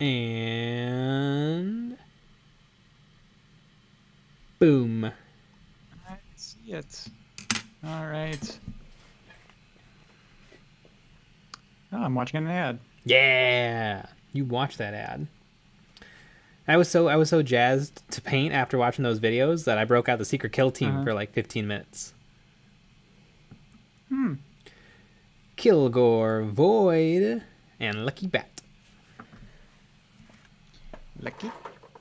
And boom. I see it. All right. Oh, I'm watching an ad. Yeah. You watch that ad. I was so jazzed to paint after watching those videos that I broke out the secret kill team Uh-huh. for like 15 minutes. Hmm. Kilgore, Void, and Lucky Bat.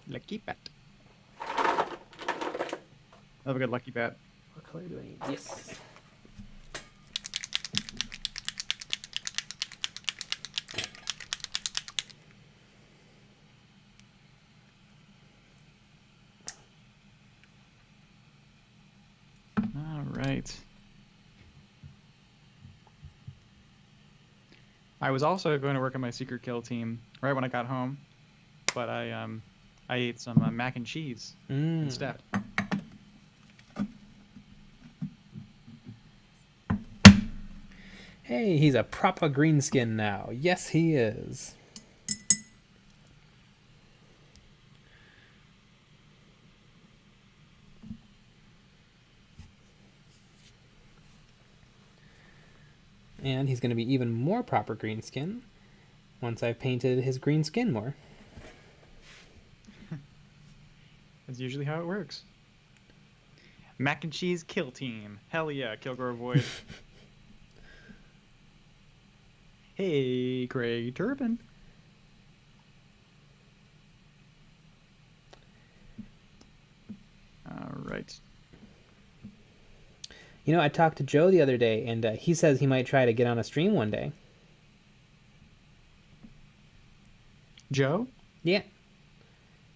Lucky bat. Have a good lucky bat. What color do I need? Yes. All right. I was also going to work on my secret kill team right when I got home, but I ate some mac and cheese instead. Hey, he's a proper greenskin now. Yes, he is. And he's going to be even more proper greenskin once I've painted his green skin more. That's usually how it works. Mac and cheese kill team. Hell yeah, Kilgore Void. Hey, Craig Turpin. All right. You know, I talked to Joe the other day, and he says he might try to get on a stream one day. Joe? Yeah.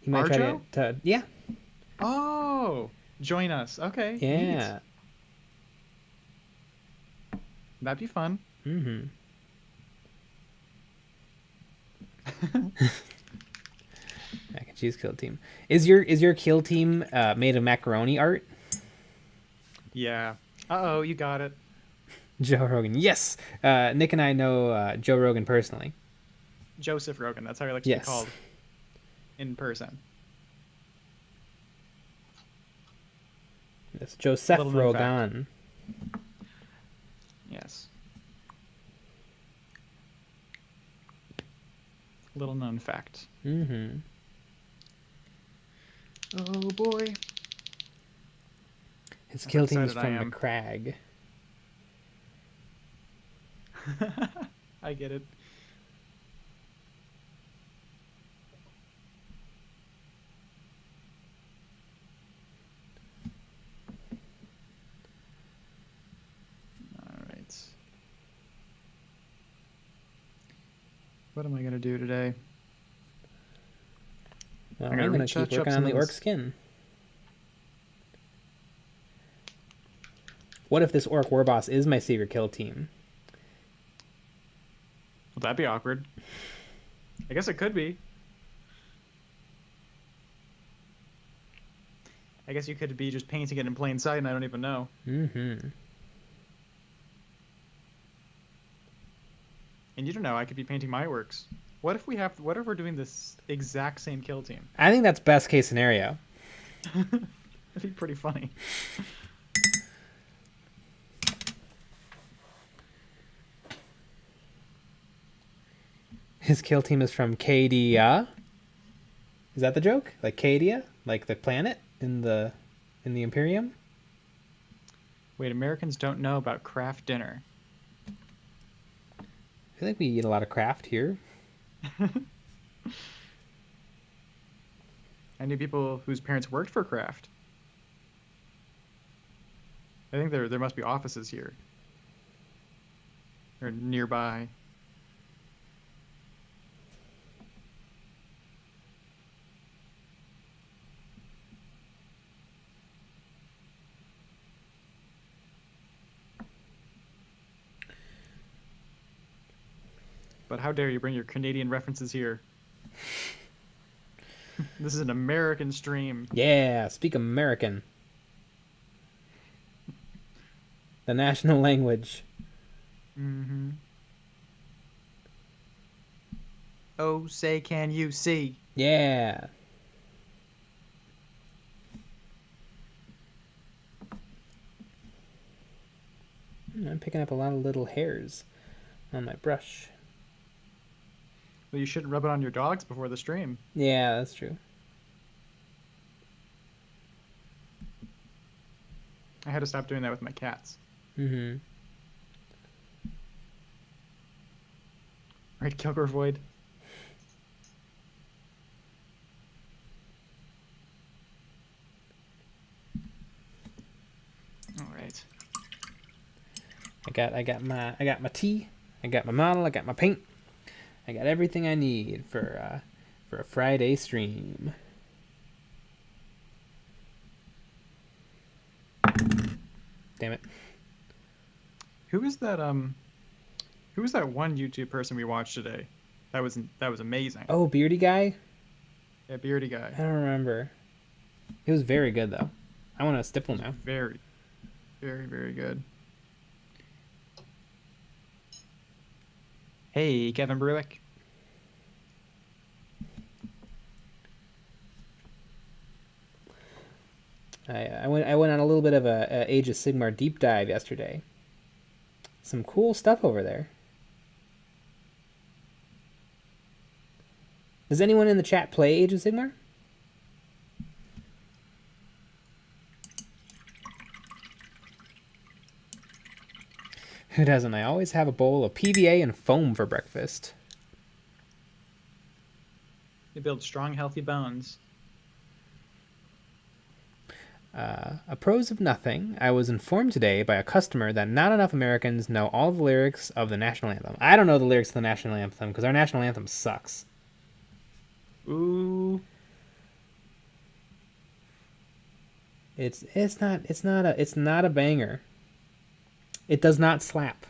He might Our try Joe? to yeah. Oh, join us. Okay, Yeah. neat. That'd be fun. Mm-hmm. Mac and cheese kill team. Is your kill team made of macaroni art? Yeah. Uh-oh, you got it. Joe Rogan. Yes. Nick and I know Joe Rogan personally. Joseph Rogan. That's how he likes to be Yes. called in person. It's Joseph Little known fact. Rogan. Yes. Little known fact. Mm-hmm. Oh boy. His That's kill how team is excited I from am. McCrag. I get it. All right. What am I gonna do today? Well, I'm I'm gonna gonna keep retouch up working some on the of orc this. skin. What if this orc war boss is my secret kill team? Well, that'd be awkward. I guess it could be. I guess you could be just painting it in plain sight and I don't even know. Mm-hmm. And you don't know, I could be painting my works. What if we're doing this exact same kill team? I think that's best case scenario. That'd be pretty funny. His kill team is from Cadia. Is that the joke? Like Cadia? Like the planet in the Imperium? Wait, Americans don't know about craft dinner. I feel like we eat a lot of craft here. I knew people whose parents worked for craft. I think there must be offices here. Or nearby. But how dare you bring your Canadian references here? This is an American stream. Yeah, speak American. The national language. Mm-hmm. Oh, say can you see? Yeah. I'm picking up a lot of little hairs on my brush. Well, you shouldn't rub it on your dogs before the stream. Yeah, that's true. I had to stop doing that with my cats. Mm-hmm. Right, Kilgore Void? All right. I got my tea, I got my model, I got my paint, I got everything I need for a Friday stream. Damn it. Who was that one YouTube person we watched today? That was amazing. Oh, beardy guy? Yeah, beardy guy. I don't remember. It was very good though. I want a stipple now. Very, very, very good. Hey, Kevin BADRUKK. I went on a little bit of a Age of Sigmar deep dive yesterday. Some cool stuff over there. Does anyone in the chat play Age of Sigmar? Who doesn't? I always have a bowl of PVA and foam for breakfast. You build strong, healthy bones. A pros of nothing. I was informed today by a customer that not enough Americans know all the lyrics of the national anthem. I don't know the lyrics of the national anthem because our national anthem sucks. Ooh. It's not a banger. It does not slap.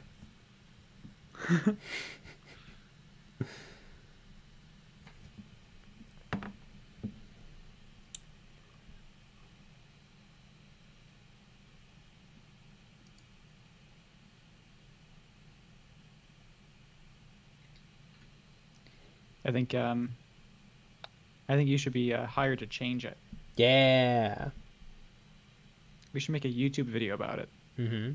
I think you should be hired to change it. Yeah. We should make a YouTube video about it. Mm-hmm.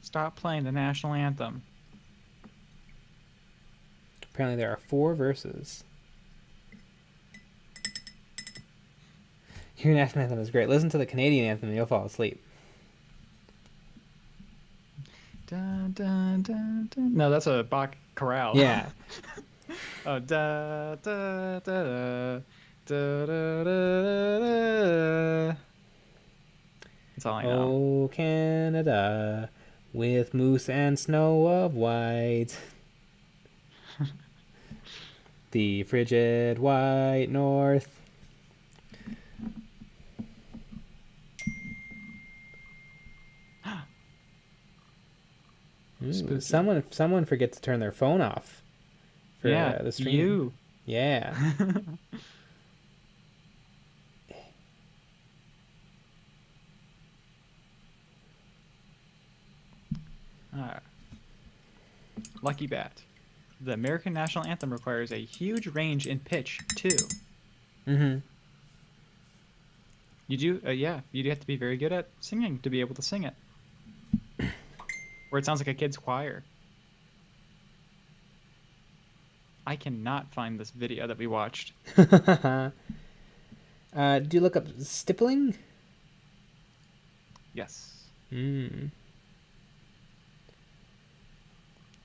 Stop playing the national anthem. Apparently there are 4 verses. Your national anthem is great. Listen to the Canadian anthem and you'll fall asleep. Dun, dun, dun, dun. No, that's a Bach chorale. Yeah. Oh, da, da, da, da, da, da, da. That's all I know. Oh, Canada, with moose and snow of white. The frigid white north. Ooh, someone forgets to turn their phone off for the stream. You. Yeah. Lucky Bat. The American national anthem requires a huge range in pitch too. Mm-hmm. You do, yeah. You do have to be very good at singing to be able to sing it. Where it sounds like a kid's choir. I cannot find this video that we watched. Do you look up stippling? Yes.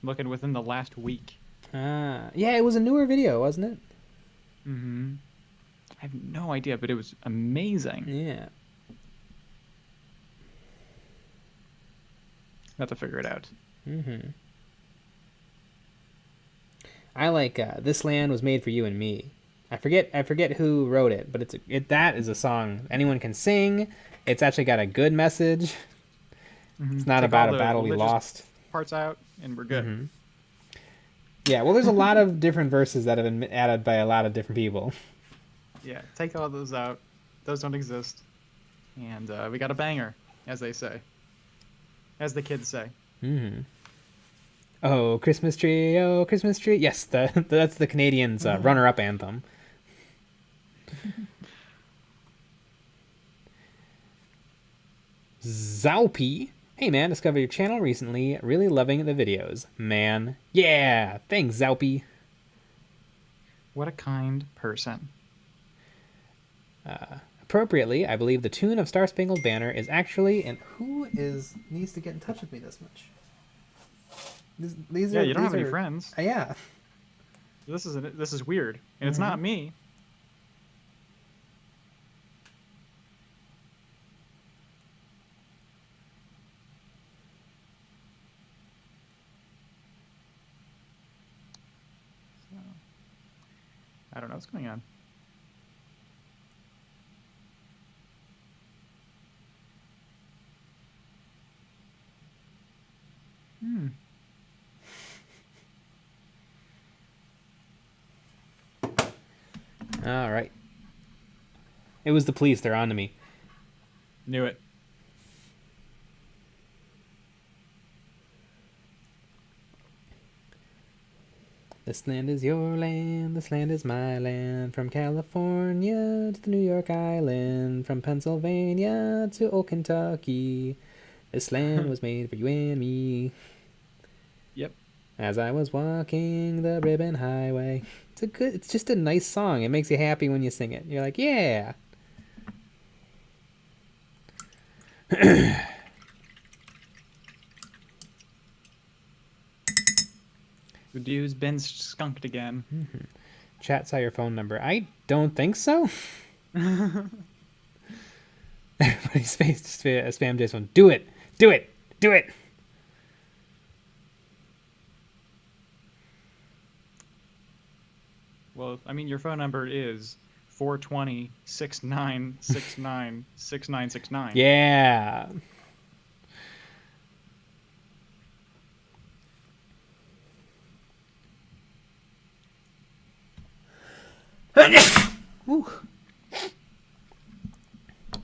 Looking within the last week. Yeah, it was a newer video, wasn't it? Mm-hmm. I have no idea, but it was amazing. Yeah. Have to figure it out. Mm-hmm. I like "This Land Was Made for You and Me." I forget who wrote it, but that is a song anyone can sing. It's actually got a good message. Mm-hmm. It's not Take about all a the battle we religious lost. Parts out, and we're good. Mm-hmm. Yeah, well, there's a lot of different verses that have been added by a lot of different people. Yeah, take all those out. Those don't exist. And we got a banger, as they say. As the kids say. Mm-hmm. Oh, Christmas tree, oh, Christmas tree. Yes, that's the Canadians' runner-up anthem. Zaupi. Hey man, discovered your channel recently. Really loving the videos. Man. Yeah! Thanks, Zaupi. What a kind person. Appropriately, I believe the tune of Star Spangled Banner is actually... And who needs to get in touch with me this much? These Yeah, are, you don't these have any are- friends. Yeah. This is weird, and it's not me. So, I don't know what's going on. Hmm. All right. It was the police. They're on to me. Knew it. This land is your land, this land is my land. From California to the New York Island, from Pennsylvania to old Kentucky. This land was made for you and me. Yep. As I was walking the ribbon highway. It's just a nice song. It makes you happy when you sing it. You're like, yeah. The dude's been skunked again. Chat saw your phone number. I don't think so. Everybody's face spam Jason. Do it. Do it. Do it. Well, I mean, your phone number is 420-6969-6969. Yeah.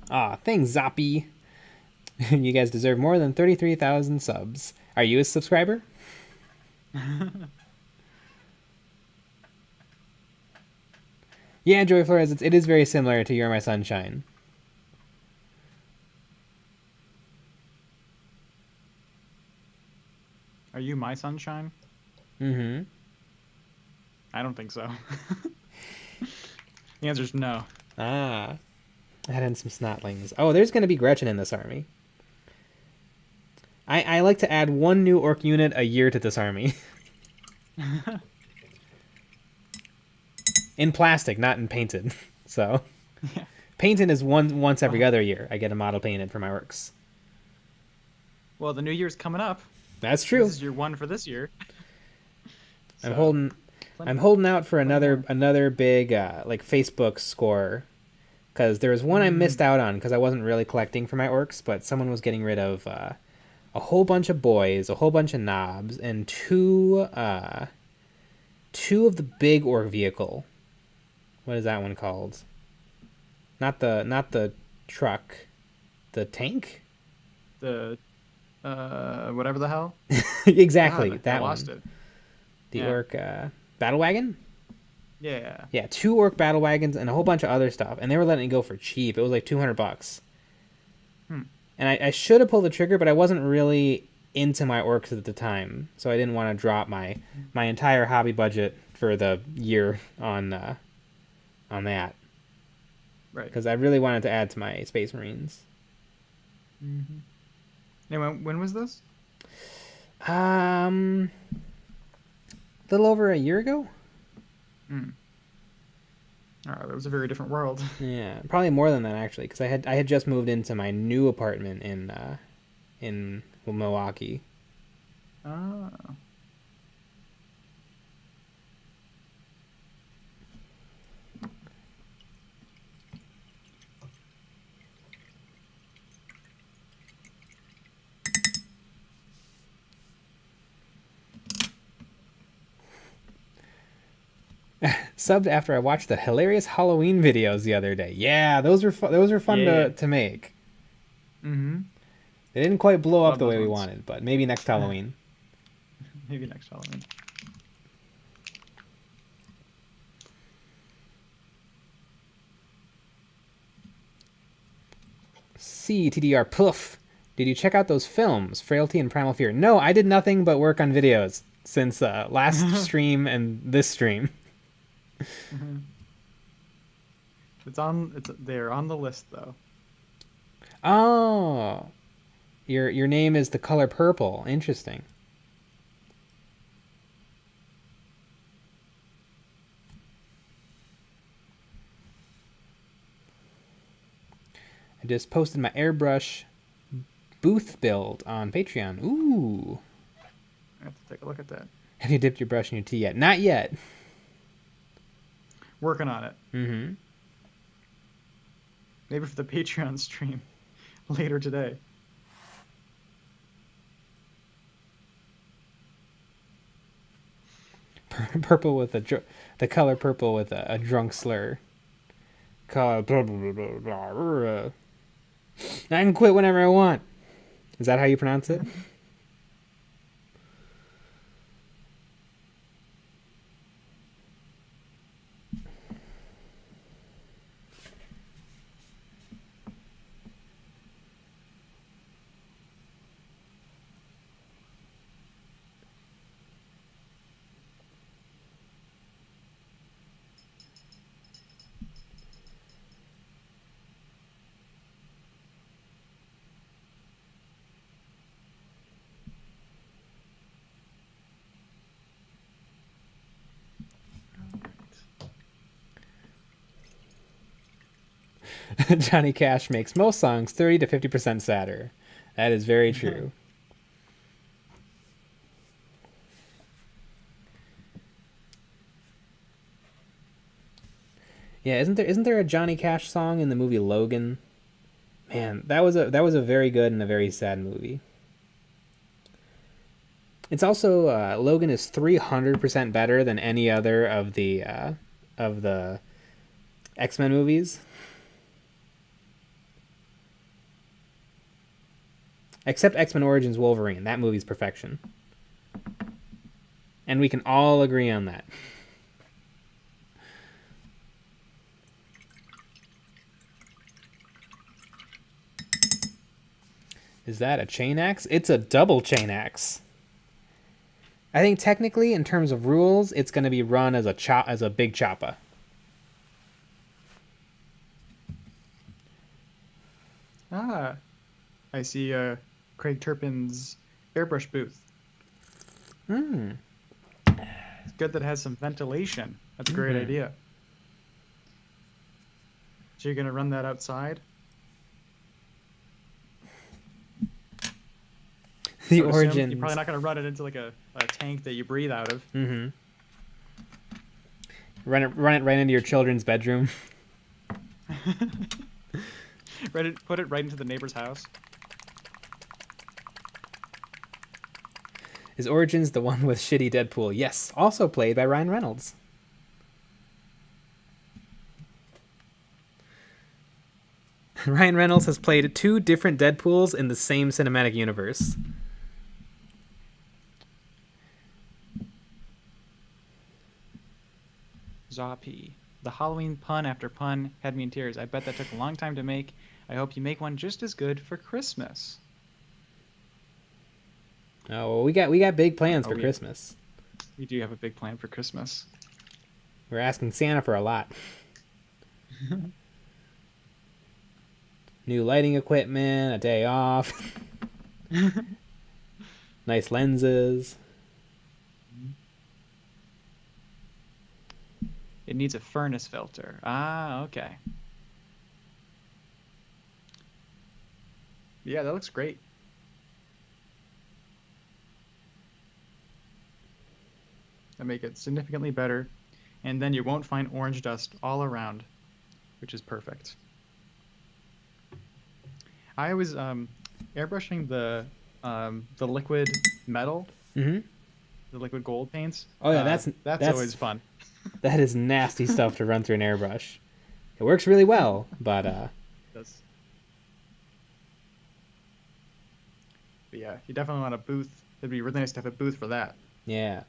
Ah, thanks, Zoppy. You guys deserve more than 33,000 subs. Are you a subscriber? Yeah, Joy Flores, it is very similar to You're My Sunshine. Are you my sunshine? Mm-hmm. I don't think so. The answer's no. Ah. Add in some snotlings. Oh, there's going to be Gretchen in this army. I like to add one new orc unit a year to this army. In plastic, not in painted. So, Yeah. painted is once every other year. I get a model painted for my orcs. Well, the new year's coming up. That's true. This is your one for this year. I'm So, holding plenty- holding out for more. another big like Facebook score, because there was one I missed out on because I wasn't really collecting for my orcs, but someone was getting rid of a whole bunch of boys, a whole bunch of knobs, and two of the big orc vehicle. What is that one called? Not the truck, the tank. The whatever the hell. Exactly, God, that I lost one. it. The Yeah. orc battle wagon. Yeah. Yeah, 2 orc battle wagons and a whole bunch of other stuff, and they were letting it go for cheap. It was like $200. And I should have pulled the trigger, but I wasn't really into my orcs at the time, so I didn't want to drop my entire hobby budget for the year on that, Right. because I really wanted to add to my Space Marines. Anyway, when was this? A little over a year ago. Oh, that was a very different world. Yeah, probably more than that actually, because I had just moved into my new apartment in Milwaukee. Oh. Subbed after I watched the hilarious Halloween videos the other day. Yeah, those were fun Yeah. to make. Mm-hmm. They didn't quite blow up Love the those way we ones. wanted, but maybe next Halloween. Maybe next Halloween. CTDR Poof. Did you check out those films, Frailty and Primal Fear? No, I did nothing but work on videos since last stream and this stream. They're on the list though. Oh, your name is the color purple. Interesting. I just posted my airbrush booth build on Patreon. Ooh. I have to take a look at that. Have you dipped your brush in your tea yet? Not yet. Working on it. Mm-hmm. Maybe for the Patreon stream later today. Purple with the color purple with a drunk slur. Color blah, blah, blah, blah, blah. I can quit whenever I want. Is that how you pronounce it? Johnny Cash makes most songs 30 to 50% sadder. That is very true. Yeah, isn't there a Johnny Cash song in the movie Logan? Man, that was a very good and a very sad movie. It's also Logan is 300% better than any other of the X-Men movies. Except X-Men Origins Wolverine. That movie's perfection. And we can all agree on that. Is that a chain axe? It's a double chain axe. I think technically, in terms of rules, it's going to be run as a big choppa. Ah, I see Craig Turpin's airbrush booth. It's good that it has some ventilation. That's a great idea. So you're going to run that outside? The origins. You're probably not going to run it into like a tank that you breathe out of. Mm-hmm. Run it right into your children's bedroom. Put it right into the neighbor's house. Is Origins the one with shitty Deadpool? Yes, also played by Ryan Reynolds. Ryan Reynolds has played 2 different Deadpools in the same cinematic universe. Zoppy. The Halloween pun after pun had me in tears. I bet that took a long time to make. I hope you make one just as good for Christmas. Oh, well, we got big plans for Christmas. We do have a big plan for Christmas. We're asking Santa for a lot. New lighting equipment, a day off, nice lenses. It needs a furnace filter. Ah, okay. Yeah, that looks great. That'll make it significantly better, and then you won't find orange dust all around, which is perfect. I was airbrushing the liquid metal, the liquid gold paints. Oh yeah, that's always fun. That is nasty stuff to run through an airbrush. It works really well, but It does. But yeah, you definitely want a booth. It'd be really nice to have a booth for that. Yeah.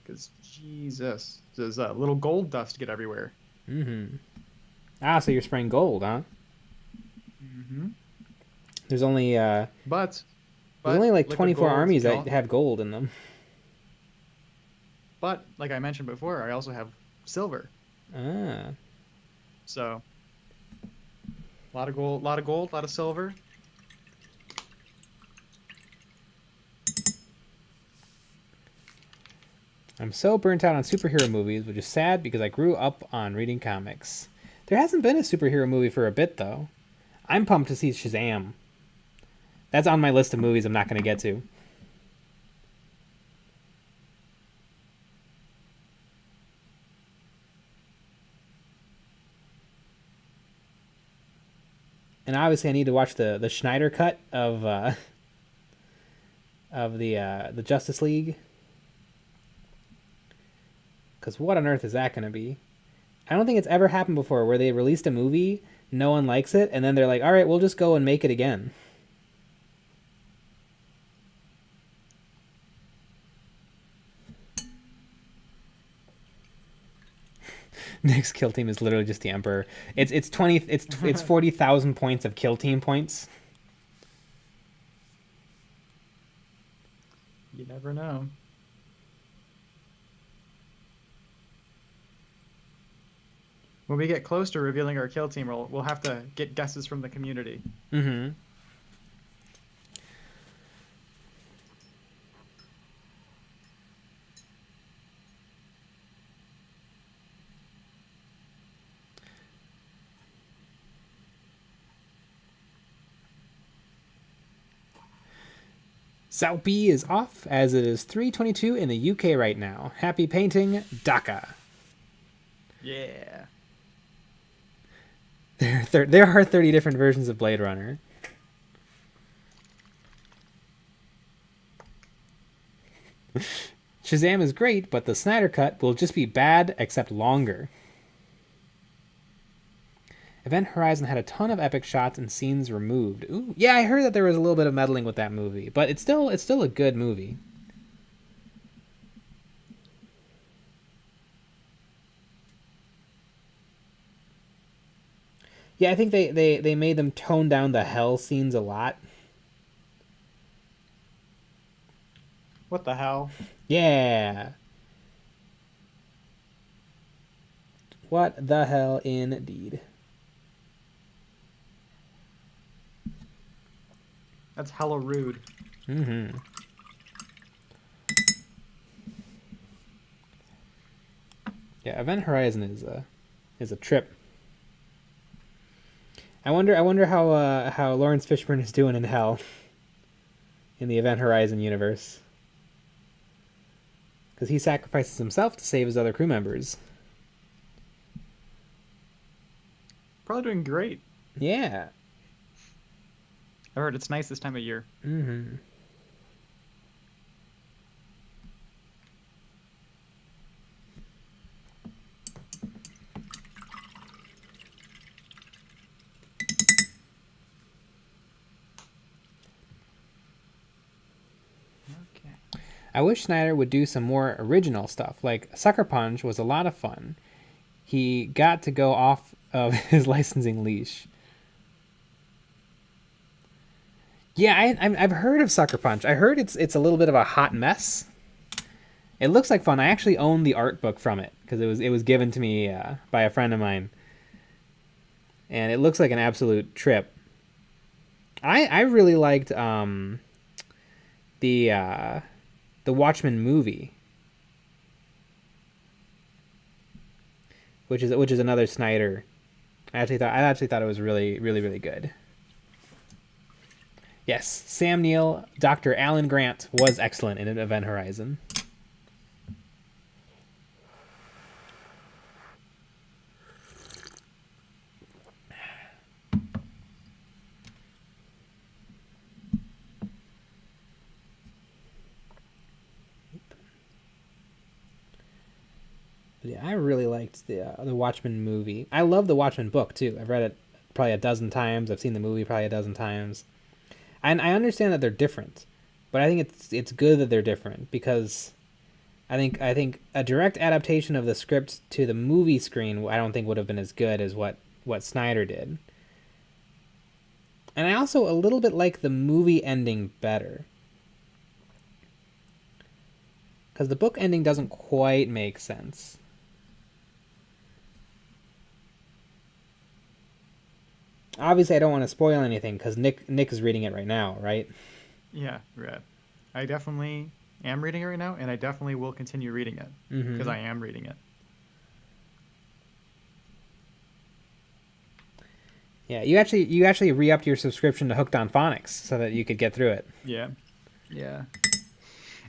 Because Jesus, there's little gold dust get everywhere. Mm-hmm. Ah, so you're spraying gold, huh? Mm-hmm. There's only But there's only like liquid 24 gold armies can that all. have gold in them. But like I mentioned before, I also have silver. Ah. So a lot of gold, a lot of silver. I'm so burnt out on superhero movies, which is sad because I grew up on reading comics. There hasn't been a superhero movie for a bit, though. I'm pumped to see Shazam. That's on my list of movies I'm not going to get to. And obviously, I need to watch the Schneider cut of the Justice League. Because what on earth is that going to be? I don't think it's ever happened before where they released a movie, no one likes it, and then they're like, all right, we'll just go and make it again. Nick's kill team is literally just the Emperor. It's 40,000 points of kill team points. You never know. When we get close to revealing our kill team, we'll have to get guesses from the community. Mm-hmm. Zalpi is off as it is 3:22 in the UK right now. Happy painting, Dhaka. Yeah. There are 30 different versions of Blade Runner. Shazam is great, but the Snyder Cut will just be bad, except longer. Event Horizon had a ton of epic shots and scenes removed. Ooh, yeah, I heard that there was a little bit of meddling with that movie, but it's still a good movie. Yeah, I think they made them tone down the hell scenes a lot. What the hell? Yeah. What the hell indeed. That's hella rude. Mm-hmm. Yeah, Event Horizon is a trip. I wonder how Lawrence Fishburne is doing in hell in the Event Horizon universe. Because he sacrifices himself to save his other crew members. Probably doing great. Yeah. I heard it's nice this time of year. Mm-hmm. Okay. I wish Snyder would do some more original stuff. Like Sucker Punch was a lot of fun. He got to go off of his licensing leash. Yeah, I've heard of Sucker Punch. I heard it's a little bit of a hot mess. It looks like fun. I actually own the art book from it because it was given to me by a friend of mine, and it looks like an absolute trip. I really liked the Watchmen movie, which is another Snyder. I actually thought it was really good. Yes, Sam Neill, Dr. Alan Grant was excellent in Event Horizon. Yeah, I really liked the Watchmen movie. I love the Watchmen book too. I've read it probably a dozen times. I've seen the movie probably a dozen times. And I understand that they're different, but I think it's good that they're different because I think a direct adaptation of the script to the movie screen, I don't think would have been as good as what Snyder did. And I also a little bit like the movie ending better. Because the book ending doesn't quite make sense. Obviously, I don't want to spoil anything because Nick is reading it right now, right? Yeah, right. I definitely am reading it right now, and I definitely will continue reading it because I am reading it. Yeah, you actually re-upped your subscription to Hooked on Phonics so that you could get through it. Yeah, yeah.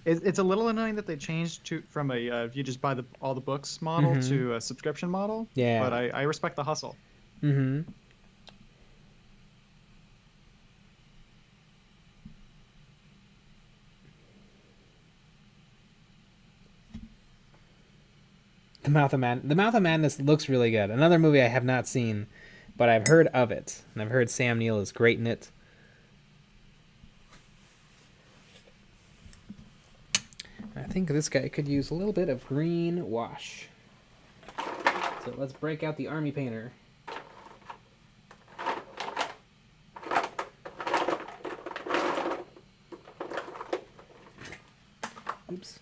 It's a little annoying that they changed from a you just buy all the books model to a subscription model. Yeah. But I respect the hustle. Mm-hmm. The Mouth of Madness looks really good. Another movie I have not seen, but I've heard of it, and I've heard Sam Neill is great in it. I think this guy could use a little bit of green wash. So let's break out the army painter. Oops.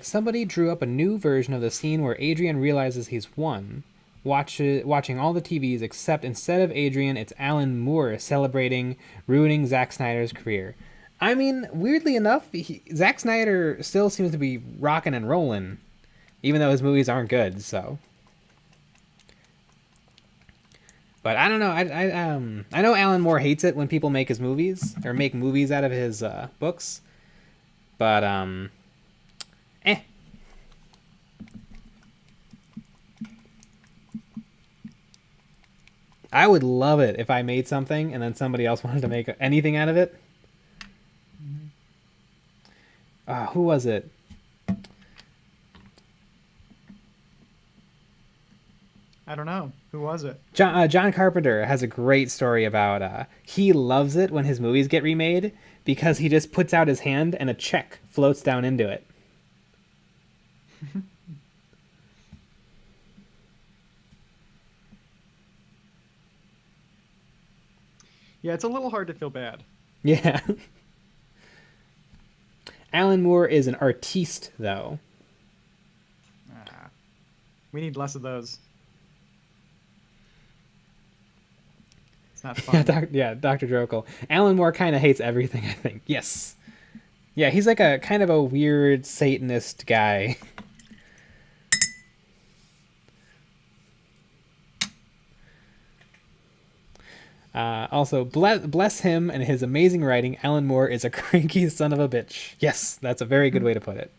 Somebody drew up a new version of the scene where Adrian realizes he's won. Watching all the TVs, except instead of Adrian, it's Alan Moore celebrating ruining Zack Snyder's career. I mean, weirdly enough, Zack Snyder still seems to be rocking and rolling, even though his movies aren't good. So, but I don't know. I know Alan Moore hates it when people make his movies or make movies out of his books, but eh. I would love it if I made something and then somebody else wanted to make anything out of it. Who was it? I don't know. Who was it? John Carpenter has a great story about he loves it when his movies get remade because he just puts out his hand and a check floats down into it. Yeah, it's a little hard to feel bad. Yeah. Alan Moore is an artiste, though. We need less of those. It's not fun. Dr. Drokel. Alan Moore kind of hates everything, I think. Yes. Yeah, he's like a kind of a weird Satanist guy. Also, bless him and his amazing writing, Alan Moore is a cranky son of a bitch. Yes, that's a very good way to put it.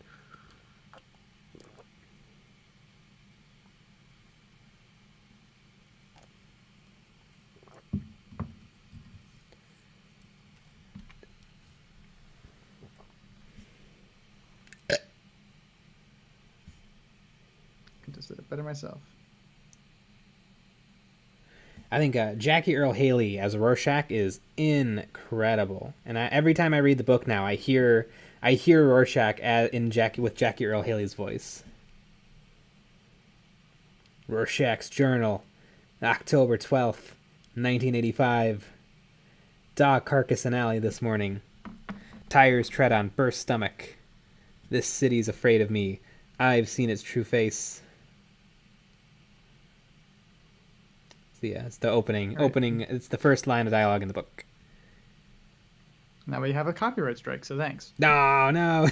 I could just did it better myself. I think Jackie Earle Haley as Rorschach is incredible, and every time I read the book now, I hear Rorschach with Jackie Earle Haley's voice. Rorschach's Journal, October 12th, 1985. Dog carcass in alley this morning. Tires tread on burst stomach. This city's afraid of me. I've seen its true face. Yeah, it's the opening. Right. It's the first line of dialogue in the book. Now we have a copyright strike, so thanks. No.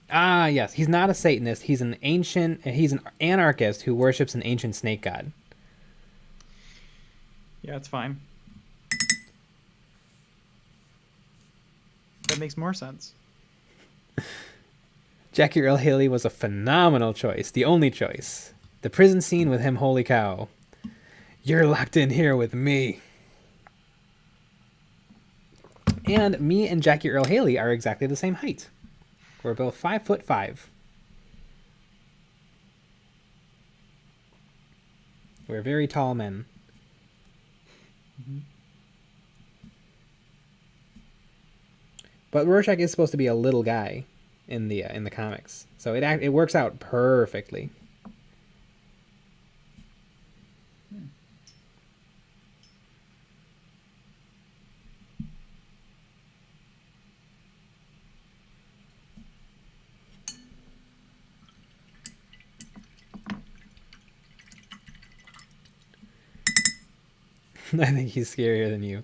Yes, he's not a Satanist. He's an anarchist who worships an ancient snake god. Yeah, it's fine. That makes more sense. Jackie Earle Haley was a phenomenal choice, the only choice. The prison scene with him, holy cow. You're locked in here with me. And me and Jackie Earl Haley are exactly the same height. We're both 5'5". We're very tall men. Mm-hmm. But Rorschach is supposed to be a little guy in the comics, so it works out perfectly. I think he's scarier than you.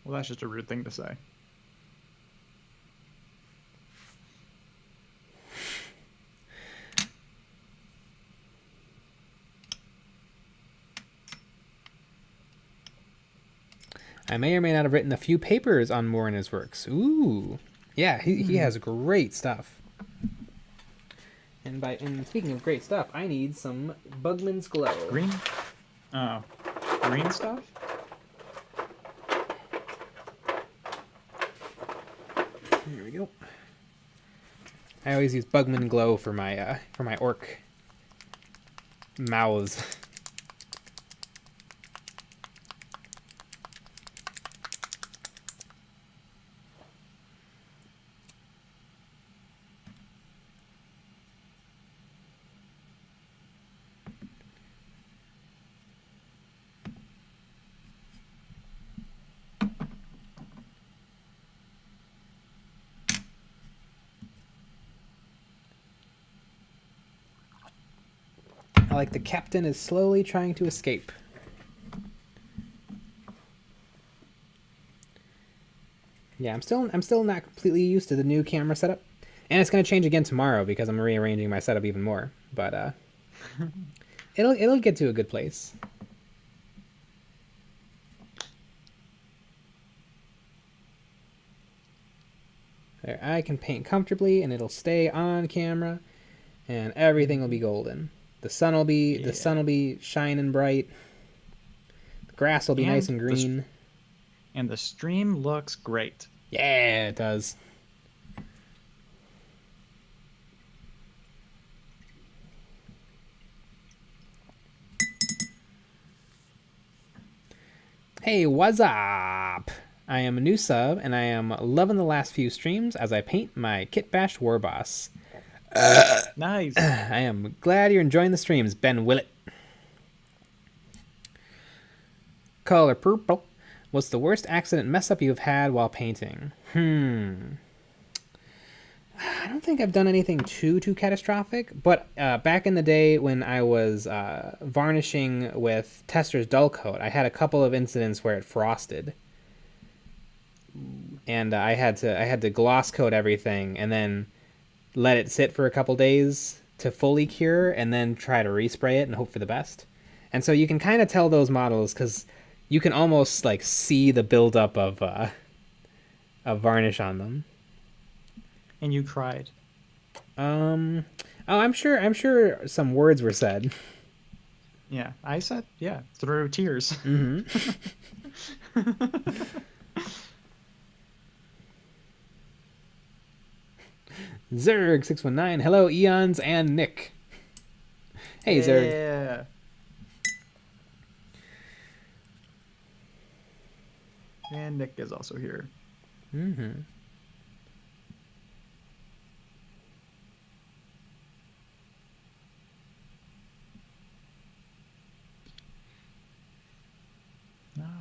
Well, that's just a rude thing to say. I may or may not have written a few papers on Moore and his works. Ooh. Yeah, he has great stuff. And speaking of great stuff, I need some Bugman's Glow. Green? Oh. Green stuff? Here we go. I always use Bugman Glow for my orc mouths. Like the captain is slowly trying to escape. Yeah, I'm still not completely used to the new camera setup, and it's gonna change again tomorrow because I'm rearranging my setup even more. But it'll get to a good place. There, I can paint comfortably, and it'll stay on camera, and everything will be golden. The sun will be shining bright. The grass will be nice and green. And the stream looks great. Yeah, it does. Hey, what's up? I am a new sub, and I am loving the last few streams as I paint my Kit Bash War Boss. Nice. I am glad you're enjoying the streams, Ben Willett. Color purple. What's the worst accident mess up you've had while painting? I don't think I've done anything too catastrophic, but back in the day when I was varnishing with Tester's dull coat, I had a couple of incidents where it frosted. And I had to gloss coat everything and then let it sit for a couple days to fully cure and then try to respray it and hope for the best. And so you can kind of tell those models because you can almost like see the buildup of varnish on them. And you cried. Oh, I'm sure some words were said. Yeah, I said, yeah, through tears. Mm-hmm. Zerg619, hello Eons and Nick. Hey Zerg. Yeah. And Nick is also here. Mm-hmm.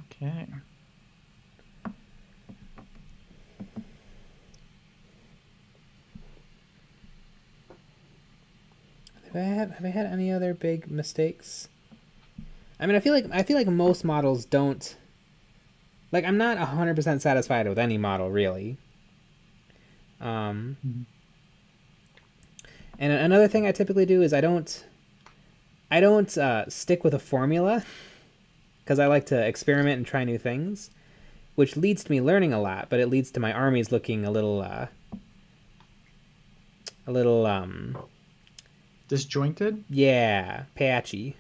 Okay. Have I had any other big mistakes? I mean, I feel like most models don't. Like, I'm not 100% satisfied with any model, really. And another thing I typically do is I don't stick with a formula because I like to experiment and try new things, which leads to me learning a lot, but it leads to my armies looking a little disjointed? yeah, patchy.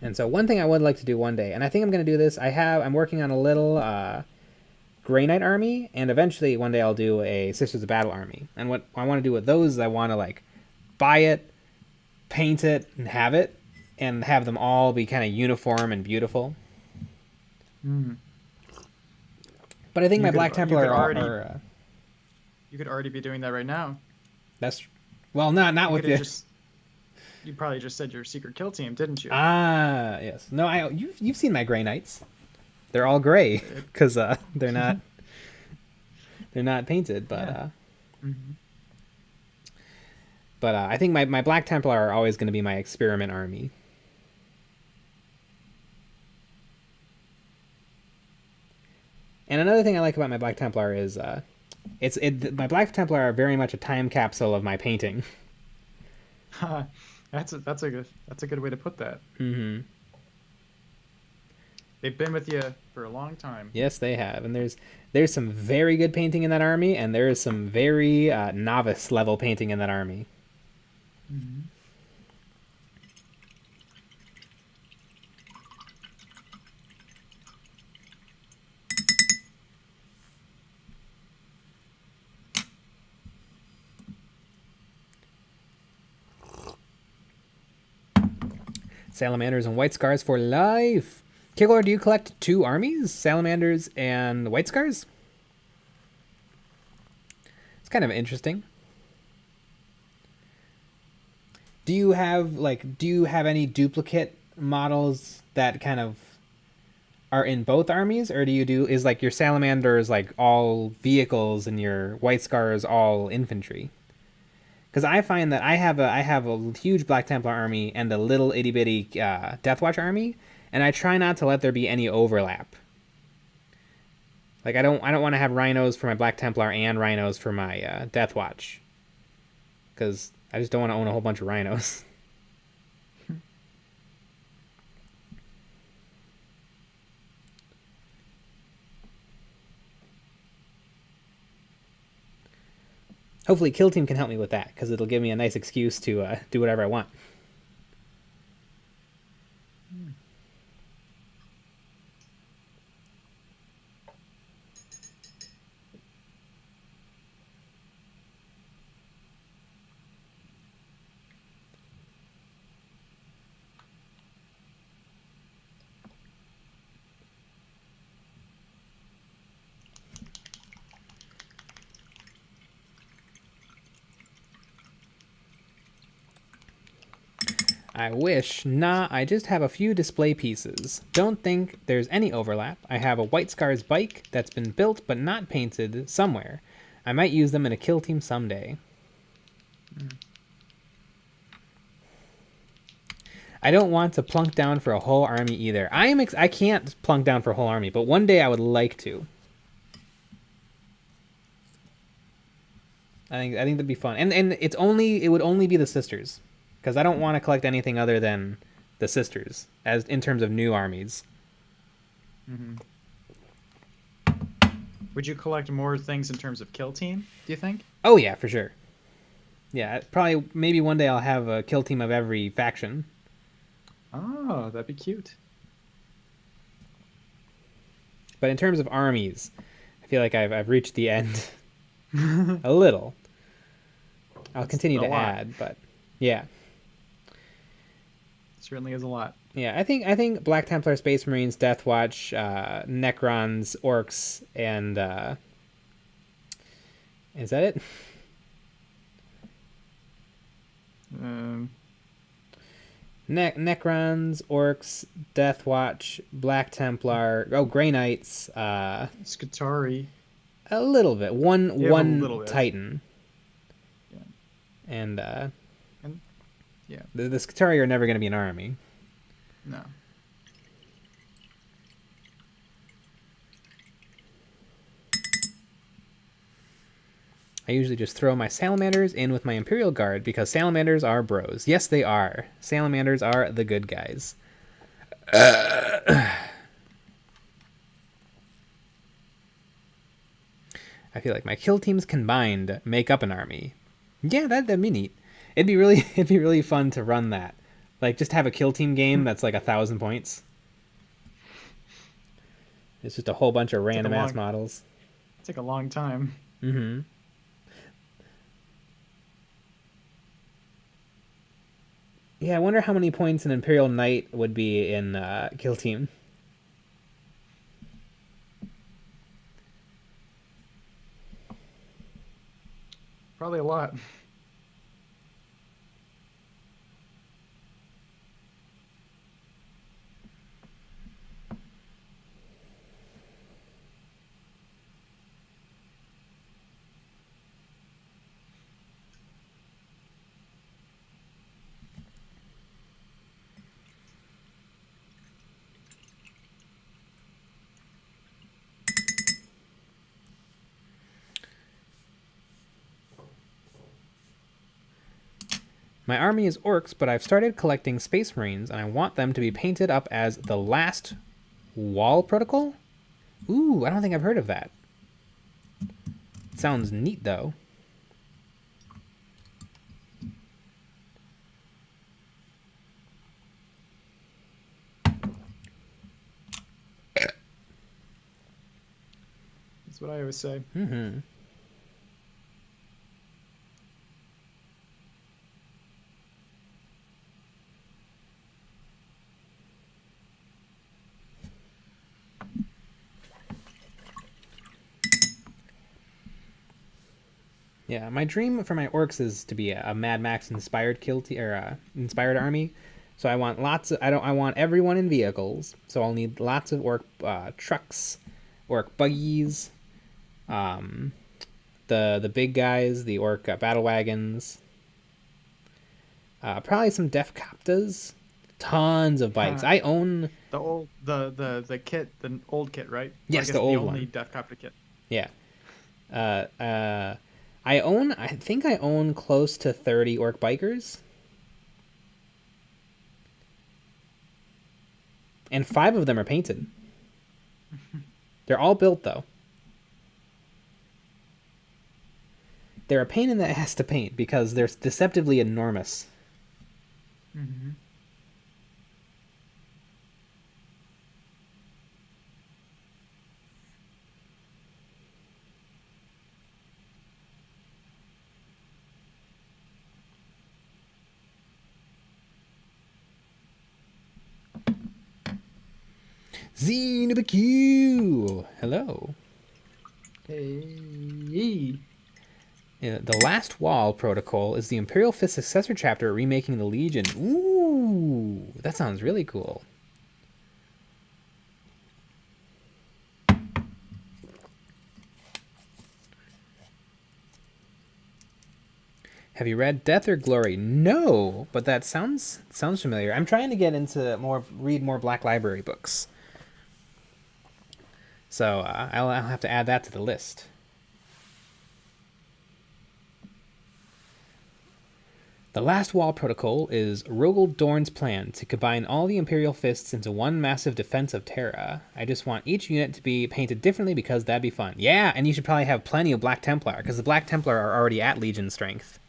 And so one thing I would like to do one day, and I think I'm going to do this, I'm working on a little Grey Knight army, and eventually one day I'll do a Sisters of Battle army. And what I want to do with those is I want to like buy it, paint it, and have them all be kind of uniform and beautiful. But I think my Black Templar are you could already be doing that right now. That's well, not with this. You probably just said your secret kill team, didn't you? Ah, yes. No, you've seen my Grey Knights. They're all gray because they're not painted, but Yeah. but I think my Black Templar are always going to be my experiment army. And another thing I like about my Black Templar is my Black Templar are very much a time capsule of my painting. That's a good way to put that. Mm-hmm. They've been with you for a long time. Yes, they have, and there's some very good painting in that army, and there is some very novice level painting in that army. Salamanders and White Scars for life. Kigor, do you collect 2 armies? Salamanders and White Scars? It's kind of interesting. Do you have any duplicate models that kind of are in both armies, or is like your Salamanders like all vehicles and your White Scars all infantry? Because I find that I have a huge Black Templar army and a little itty bitty Deathwatch army, and I try not to let there be any overlap. Like I don't want to have rhinos for my Black Templar and rhinos for my Deathwatch, because I just don't want to own a whole bunch of rhinos. Hopefully Kill Team can help me with that, because it'll give me a nice excuse to do whatever I want. I wish. Nah, I just have a few display pieces. Don't think there's any overlap. I have a White Scars bike that's been built but not painted somewhere. I might use them in a kill team someday. I don't want to plunk down for a whole army either. I can't plunk down for a whole army, but one day I would like to. I think that'd be fun. And it would only be the sisters. Because I don't want to collect anything other than the sisters, as in terms of new armies. Would you collect more things in terms of kill team, do you think? Oh yeah, for sure. Yeah, maybe one day I'll have a kill team of every faction. Oh, that'd be cute. But in terms of armies, I feel like I've reached the end. A little. I'll continue to add, but yeah. Certainly is a lot. Yeah, I think Black Templar, Space Marines, Deathwatch, Necrons, Orcs, and is that it? Necrons, Orcs, Deathwatch, Black Templar, Grey Knights, Skitarii. A little bit. One little bit. Titan. Yeah. And yeah. The Skitarii are never going to be an army. No. I usually just throw my Salamanders in with my Imperial Guard because Salamanders are bros. Yes, they are. Salamanders are the good guys. I feel like my kill teams combined make up an army. Yeah, that'd be neat. It'd be really fun to run that. Like, just have a kill team game that's like 1,000 points. It's just a whole bunch of random ass models. Take a long time. Mm-hmm. Yeah, I wonder how many points an Imperial Knight would be in kill team. Probably a lot. My army is orcs, but I've started collecting Space Marines, and I want them to be painted up as the last wall protocol? Ooh, I don't think I've heard of that. Sounds neat, though. That's what I always say. Mm-hmm. Yeah, my dream for my orcs is to be a Mad Max inspired inspired army. So I want lots of I want everyone in vehicles. So I'll need lots of orc trucks, orc buggies, the big guys, the orc battle wagons, probably some def captas, tons of bikes. I own the kit, the old kit, right? Yes, I guess the old only one. Death Copter kit. Yeah. I think I own close to 30 orc bikers. And 5 of them are painted. They're all built, though. They're a pain in the ass to paint because they're deceptively enormous. Mm-hmm. Xenobq! Hello. Hey. The Last Wall Protocol is the Imperial Fist successor chapter remaking the Legion. Ooh, that sounds really cool. Have you read Death or Glory? No, but that sounds familiar. I'm trying to get into read more Black Library books. So I'll have to add that to the list. The Last Wall Protocol is Rogel Dorn's plan to combine all the Imperial Fists into one massive defense of Terra. I just want each unit to be painted differently because that'd be fun. Yeah, and you should probably have plenty of Black Templar, because the Black Templar are already at Legion strength.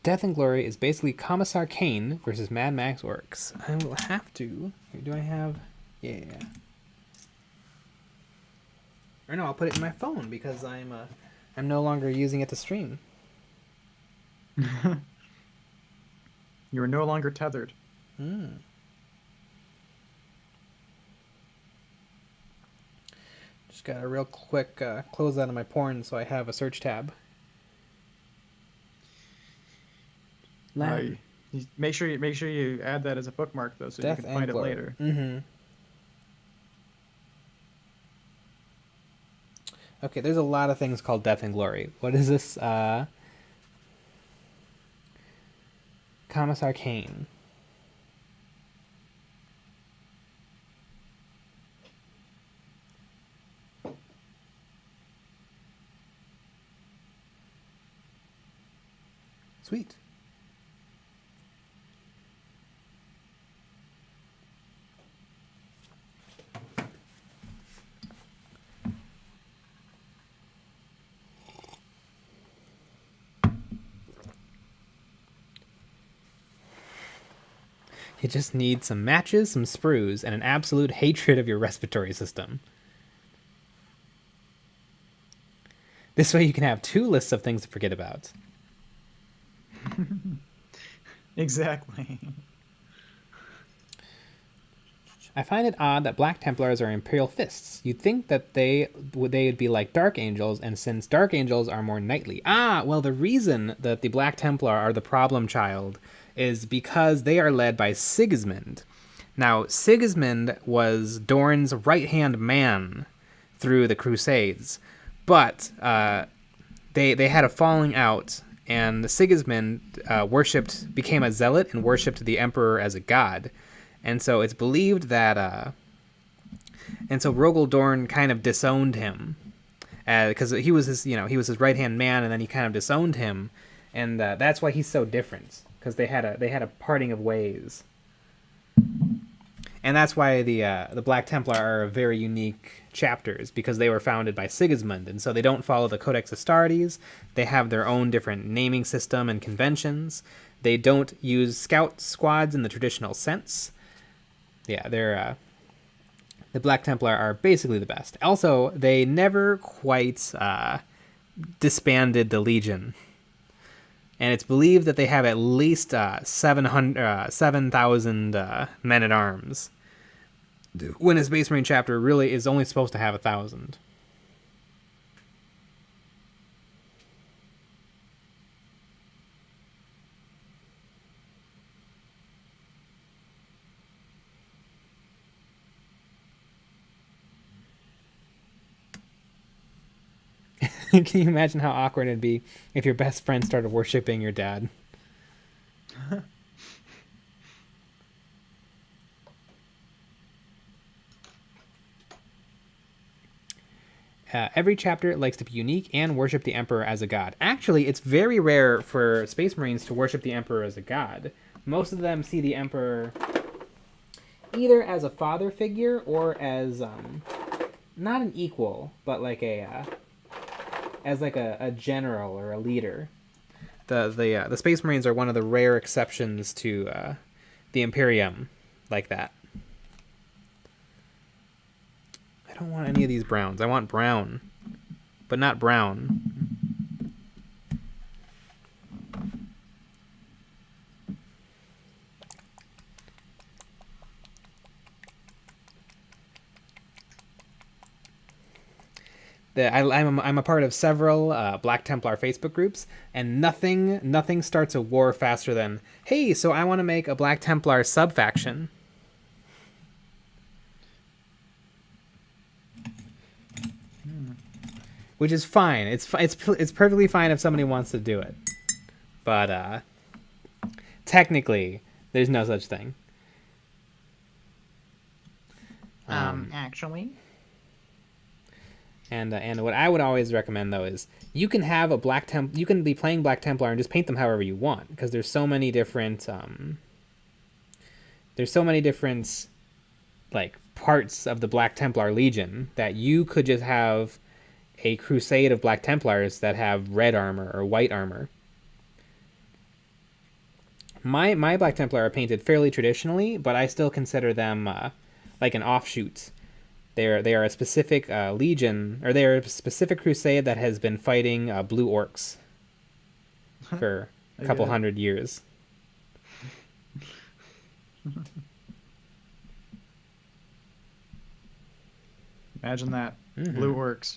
Death and Glory is basically Commissar Kane versus Mad Max Orcs. I will have to. Do I have? Yeah. Or no, I'll put it in my phone because I'm no longer using it to stream. You are no longer tethered. Just got a real quick close out of my porn so I have a search tab. Make sure you add that as a bookmark though, so Death you can find it Glory. later. Mm-hmm. Okay, there's a lot of things called Death and Glory. What is this? Commissar Kane. Sweet. You just need some matches, some sprues, and an absolute hatred of your respiratory system. This way you can have 2 lists of things to forget about. Exactly. I find it odd that Black Templars are Imperial Fists. You'd think that they would be like Dark Angels, and since Dark Angels are more knightly. Well, the reason that the Black Templar are the problem child is because they are led by Sigismund. Now, Sigismund was Dorn's right-hand man through the Crusades, but they had a falling out, and Sigismund became a zealot and worshipped the Emperor as a god. And so it's believed that, and so Rogel Dorn kind of disowned him, because he was his right hand man, and then he kind of disowned him, and that's why he's so different, because they had a parting of ways, and that's why the Black Templar are very unique chapters, because they were founded by Sigismund, and so they don't follow the Codex Astartes. They have their own different naming system and conventions. They don't use scout squads in the traditional sense. Yeah, they're the Black Templar are basically the best. Also, they never quite disbanded the Legion, and it's believed that they have at least 7,000 men at arms. When a Space Marine chapter really is only supposed to have 1,000. Can you imagine how awkward it'd be if your best friend started worshiping your dad? Every chapter likes to be unique and worship the Emperor as a god. Actually, it's very rare for Space Marines to worship the Emperor as a god. Most of them see the Emperor either as a father figure or as not an equal, but like as like a general or a leader. The Space Marines are one of the rare exceptions to the Imperium like that. I don't want any of these browns. I want brown, but not brown. I'm a part of several Black Templar Facebook groups, and nothing starts a war faster than, hey, so I want to make a Black Templar sub-faction. Which is fine. It's perfectly fine if somebody wants to do it. But technically, there's no such thing. Actually. And what I would always recommend though is you can have a you can be playing Black Templar and just paint them however you want, because there's so many different like parts of the Black Templar Legion that you could just have a crusade of Black Templars that have red armor or white armor. My Black Templar are painted fairly traditionally, but I still consider them like an offshoot. They are a specific legion, or they are a specific crusade that has been fighting blue orcs for a couple hundred years. Imagine that. Mm-hmm. Blue orcs.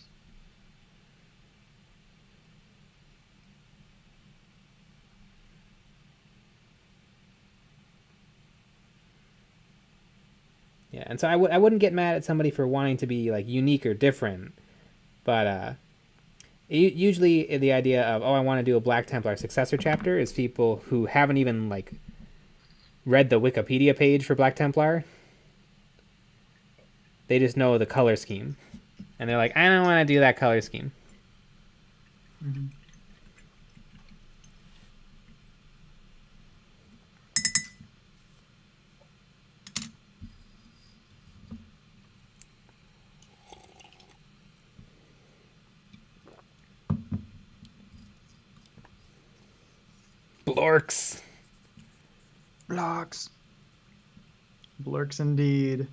Yeah, and so I wouldn't get mad at somebody for wanting to be like unique or different, but usually the idea of, I want to do a Black Templar successor chapter is people who haven't even like read the Wikipedia page for Black Templar. They just know the color scheme, and they're like, I don't want to do that color scheme. Mm-hmm. Blorks. Blocks. Blurks indeed.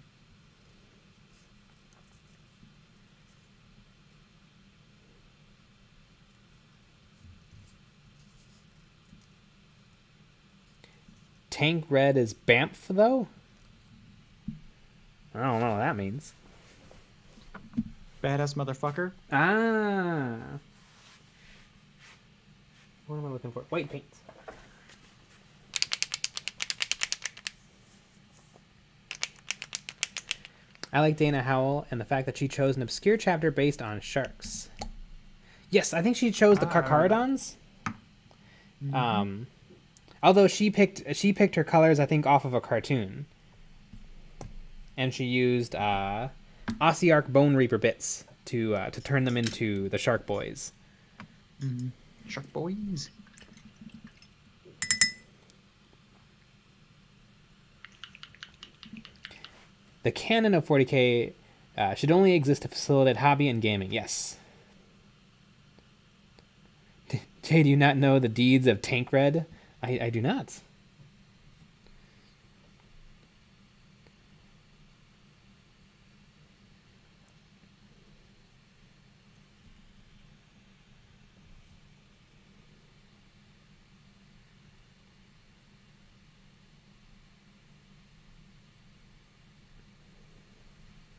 Tank red is Bamf, though? I don't know what that means. Badass motherfucker. Ah. What am I looking for? White paint. I like Dana Howell and the fact that she chose an obscure chapter based on sharks. Yes, I think she chose the Carcharodons. Mm-hmm. Although she picked her colors, I think, off of a cartoon. And she used Ossiarch Bone Reaper bits to turn them into the Shark Boys. Mm-hmm. Shark boys. The canon of 40k should only exist to facilitate hobby and gaming. Yes. Jay, do you not know the deeds of Tank Red? I do not.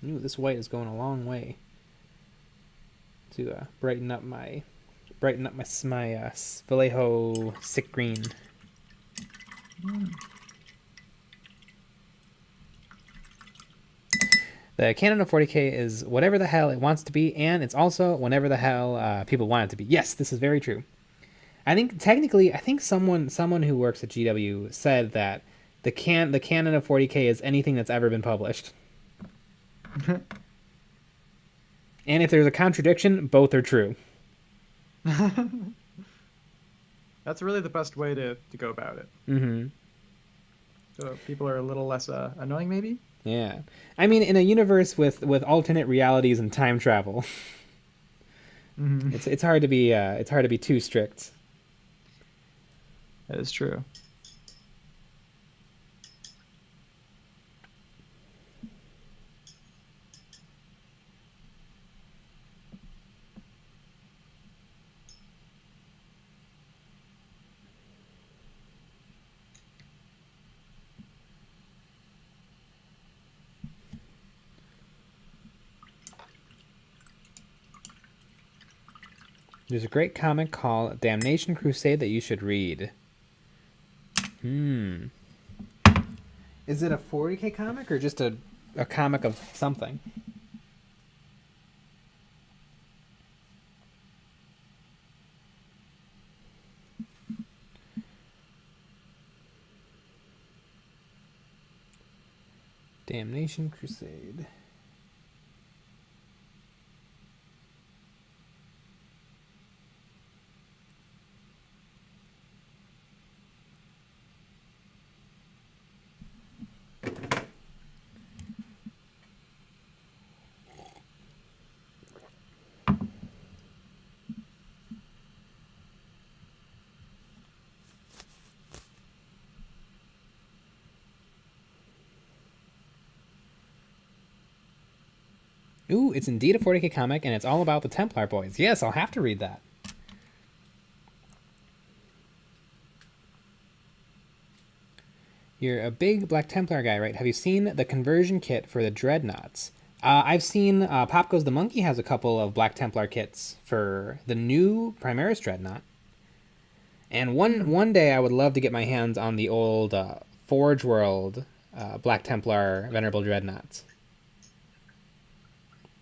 Ooh, this white is going a long way to brighten up my Vallejo sick green. The canon of 40k is whatever the hell it wants to be, and it's also whenever the hell people want it to be. Yes, this is very true. I think technically, someone who works at GW said that the canon of 40k is anything that's ever been published. And if there's a contradiction, both are true. That's really the best way to go about it. Mm-hmm. So people are a little less annoying, maybe? Yeah. I mean, in a universe with alternate realities and time travel, Mm-hmm. it's hard to be too strict. That is true. There's a great comic called Damnation Crusade that you should read. Is it a 40k comic or just a comic of something? Damnation Crusade. Ooh, it's indeed a 40k comic, and it's all about the Templar boys. Yes, I'll have to read that. You're a big Black Templar guy, right? Have you seen the conversion kit for the Dreadnoughts? I've seen Pop Goes the Monkey has a couple of Black Templar kits for the new Primaris Dreadnought. And one day I would love to get my hands on the old Forge World Black Templar Venerable Dreadnoughts.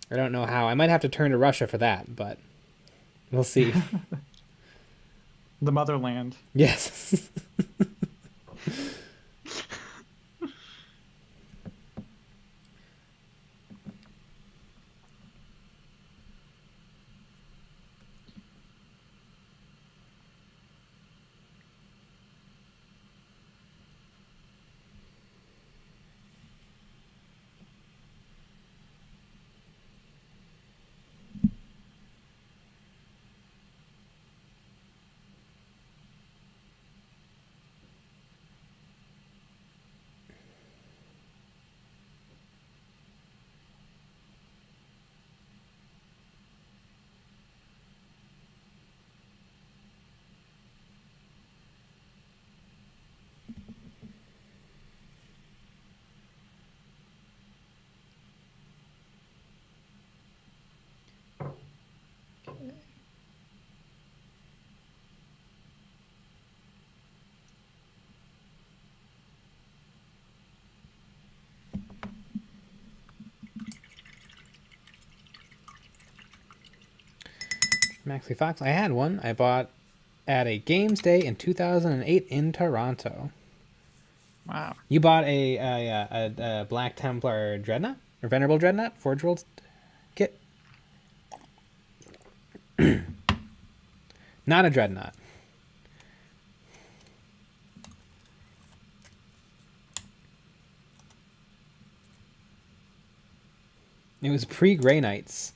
I don't know how. I might have to turn to Russia for that, but we'll see. The motherland. Yes. Maxi Fox. I had one. I bought at a Games Day in 2008 in Toronto. Wow. You bought a Black Templar Dreadnought? Or Venerable Dreadnought? Forge World kit? Not a Dreadnought. It was pre-Grey Knights.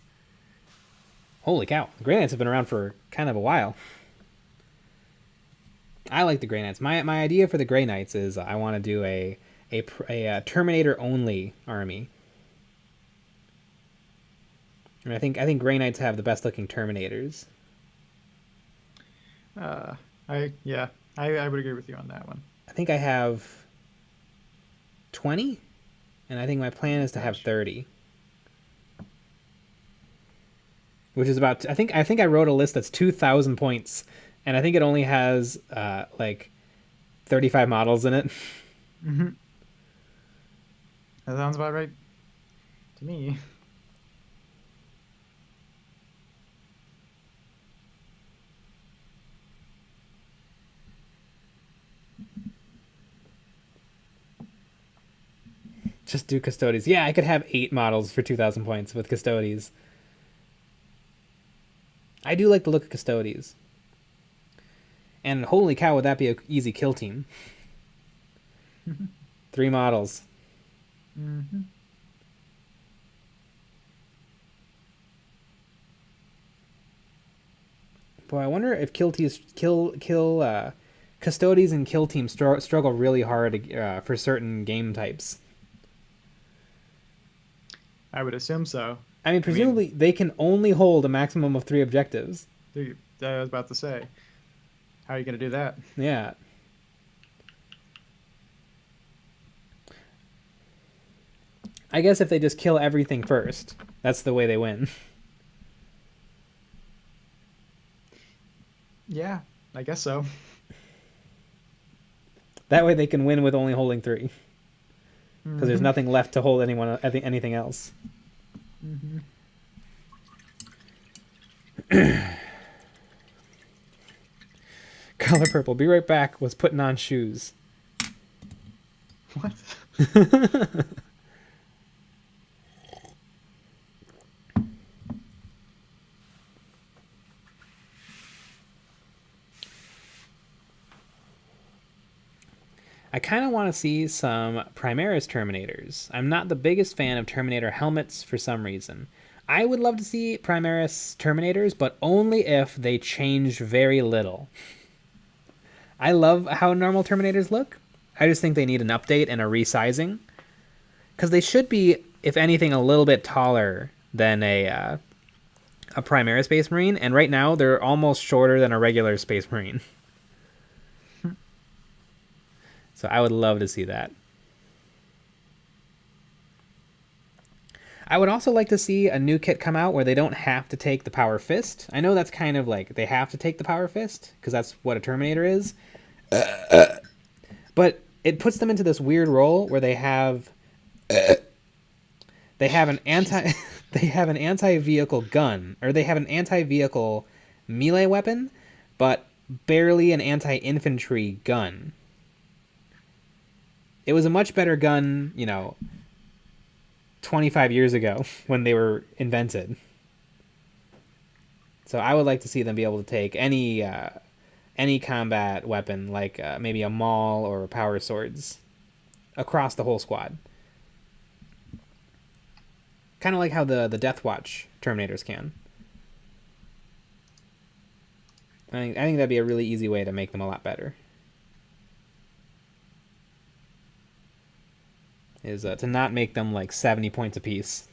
Holy cow. The Grey Knights have been around for kind of a while. I like the Grey Knights. My idea for the Grey Knights is I want to do a Terminator-only army. And I think Grey Knights have the best-looking Terminators. I would agree with you on that one. I think I have 20, and I think my plan is to have 30. Which is about, I think I wrote a list that's 2,000 points, and I think it only has like 35 models in it. Mm-hmm. That sounds about right to me. Just do Custodes. Yeah, I could have 8 models for 2,000 points with Custodes. I do like the look of Custodes. And holy cow, would that be an easy kill team. 3 models. Mm-hmm. Boy, I wonder if Custodes and kill teams struggle really hard for certain game types. I would assume so. I mean, presumably they can only hold a maximum of 3 objectives. I was about to say, how are you going to do that? Yeah. I guess if they just kill everything first, that's the way they win. Yeah, I guess so. That way they can win with only holding 3. Because there's nothing left to hold anything else. Mm-hmm. Color Purple, be right back, was putting on shoes. What? I kind of want to see some Primaris Terminators. I'm not the biggest fan of Terminator helmets for some reason. I would love to see Primaris Terminators, but only if they change very little. I love how normal Terminators look. I just think they need an update and a resizing. Because they should be, if anything, a little bit taller than a Primaris Space Marine. And right now, they're almost shorter than a regular Space Marine. So I would love to see that. I would also like to see a new kit come out where they don't have to take the Power Fist. I know that's kind of like they have to take the Power Fist because that's what a Terminator is. But it puts them into this weird role where they have an anti-vehicle gun, or they have an anti-vehicle melee weapon, but barely an anti-infantry gun. It was a much better gun, 25 years ago when they were invented. So I would like to see them be able to take any combat weapon, like maybe a maul or power swords, across the whole squad. Kind of like how the Death Watch Terminators can. I think that'd be a really easy way to make them a lot better. Is to not make them like 70 points apiece.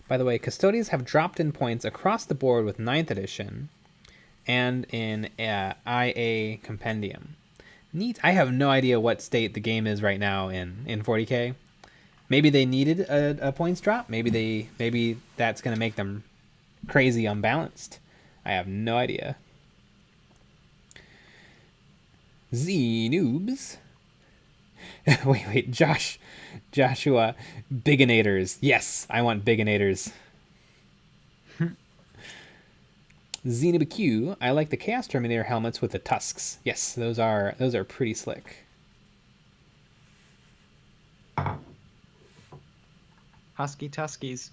By the way, Custodians have dropped in points across the board with 9th edition and in IA Compendium. Neat. I have no idea what state the game is right now in 40k. Maybe they needed a points drop. Maybe that's going to make them crazy unbalanced. I have no idea. Z noobs. wait, Joshua, bigonators. Yes, I want bigonators. ZNBQ, I like the Chaos Terminator helmets with the tusks. Yes, those are pretty slick. Husky Tuskies.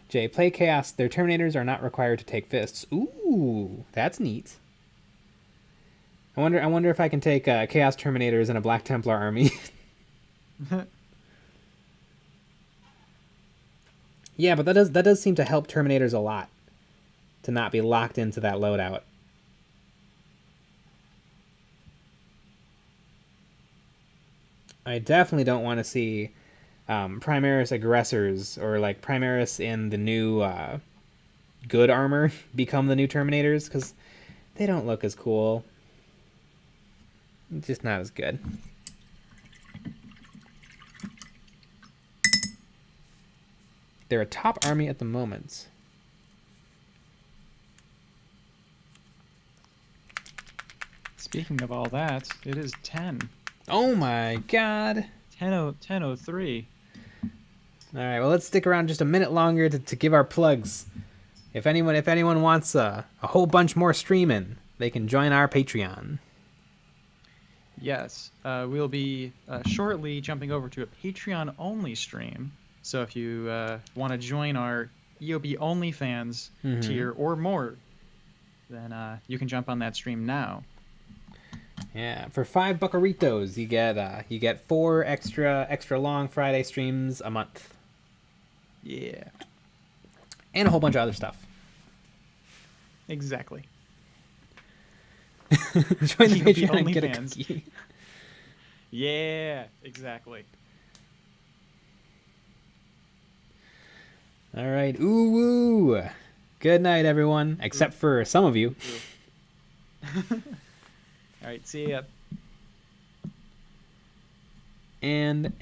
Jay, play Chaos. Their Terminators are not required to take fists. Ooh, that's neat. I wonder if I can take Chaos Terminators in a Black Templar army. Yeah, but that does seem to help Terminators a lot, to not be locked into that loadout. I definitely don't want to see Primaris Aggressors or like Primaris in the new good armor become the new Terminators, because they don't look as cool. Just not as good. They're a top army at the moment. Speaking of all that, it is 10. Oh my god. 10:03. All right, well, let's stick around just a minute longer to give our plugs. If anyone wants a whole bunch more streaming, they can join our Patreon. Yes, we'll be shortly jumping over to a Patreon-only stream. So if you want to join our EOB OnlyFans tier or more, then you can jump on that stream now. Yeah, for $5 buckaritos, you get 4 extra long Friday streams a month. Yeah. And a whole bunch of other stuff. Exactly. Join the Patreon and get a cookie. Yeah, exactly. All right, ooh woo. Good night, everyone, except for some of you. All right, see ya. And